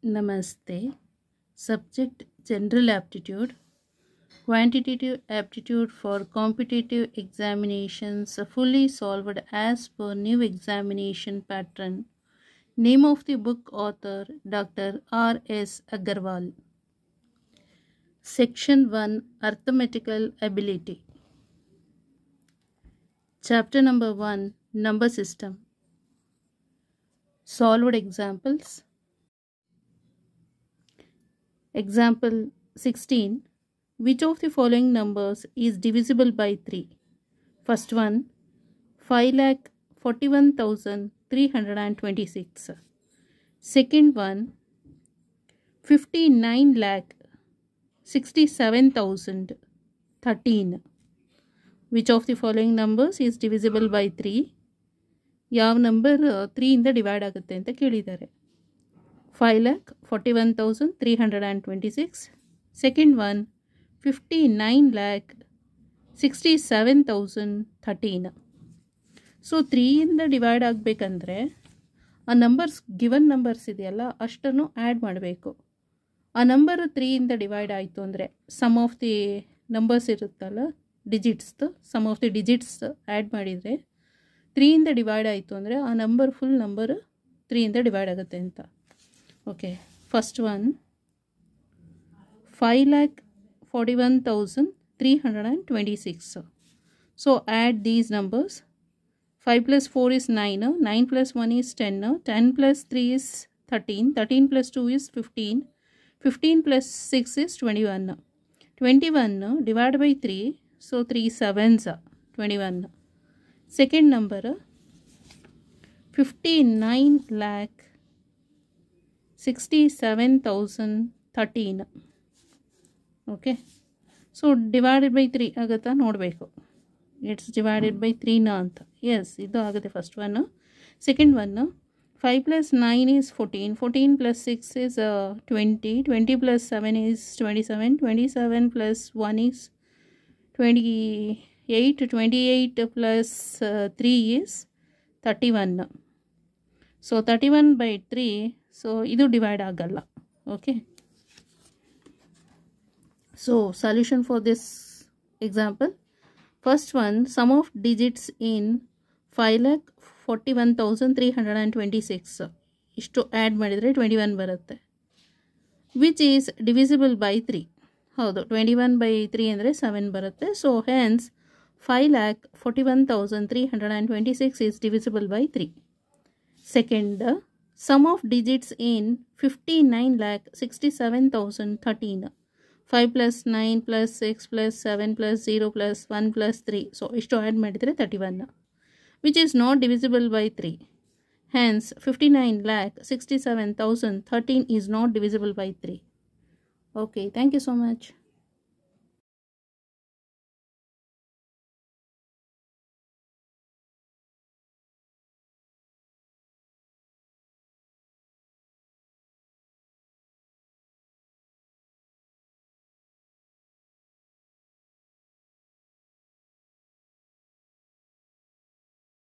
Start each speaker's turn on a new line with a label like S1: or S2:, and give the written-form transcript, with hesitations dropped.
S1: Namaste. Subject General Aptitude. Quantitative aptitude for competitive examinations fully solved as per new examination pattern. Name of the book author Dr. R.S. Agarwal. Section 1 Arithmetical Ability. Chapter number 1 Number System. Solved examples. Example 16. Which of the following numbers is divisible by 3? First one, 5,41,326. Second one, 59,67,013. Which of the following numbers is divisible by 3? ಯಾವ number 3 ಇಂದ divide ಆಗುತ್ತೆ ಅಂತ ಕೇಳಿದ್ದಾರೆ. 5,41,326. Second one 59,67,013. So 3 ಇಂದ divide ಆಗಬೇಕಂದ್ರೆ ಆ numbers given numbers ಇದೆಯಲ್ಲ ಅಷ್ಟನ್ನು ಆ್ಯಡ್ ಮಾಡಬೇಕು. ಆ ನಂಬರ್ 3 ಇಂದ ಡಿವೈಡ್ ಆಯಿತು ಅಂದರೆ ಸಮ್ ಆಫ್ ದಿ ನಂಬರ್ಸ್ ಇರುತ್ತಲ್ಲ ಡಿಜಿಟ್ಸ್ದು sum of the digits add ಮಾಡಿದರೆ 3 ಇಂದ ಡಿವೈಡ್ ಆಯಿತು ಅಂದರೆ ಆ ನಂಬರ್ ಫುಲ್ ನಂಬರ್ 3 ಇಂದ ಡಿವೈಡ್ ಆಗುತ್ತೆ ಅಂತ. Okay, first one 5,41,326. So add these numbers. 5 plus 4 is 9, 9 plus 1 is 10, 10 plus 3 is 13, 13 plus 2 is 15, 15 plus 6 is 21. 21 divided by 3, so 3 sevens 21. Second number 59,67,013. Okay, so divided by 3 ಆಗುತ್ತಾ ನೋಡಬೇಕು. It's divided by 3ನ ಅಂತ. S, ಇದು ಆಗುತ್ತೆ first one. Second one 5 plus 9 is 14, 14 plus 6 is 20, 20 plus 7 is 27, 27 plus 1 is 28, 28 plus 3 is 31. So 31 by 3, so ಇದು divide ಆಗಲ್ಲ. Okay, so solution for this example. First one, sum of digits in 5,41,326. ಇಷ್ಟು add ಮಾಡಿದರೆ 21 ಬರುತ್ತೆ. Which is divisible by 3. ಹೌದು, 21 by 3 ಅಂದರೆ 7 ಬರುತ್ತೆ. So hence 5,41,326 is divisible by 3. Second, sum of digits in 59,67,013. 5 plus 9 plus 6 plus 7 plus 0 plus 1 plus 3. So, ಇಷ್ಟು add ಮಾಡಿದರೆ 31. Which is not divisible by 3. Hence, 59,67,013 is not divisible by 3. Okay, thank you so much.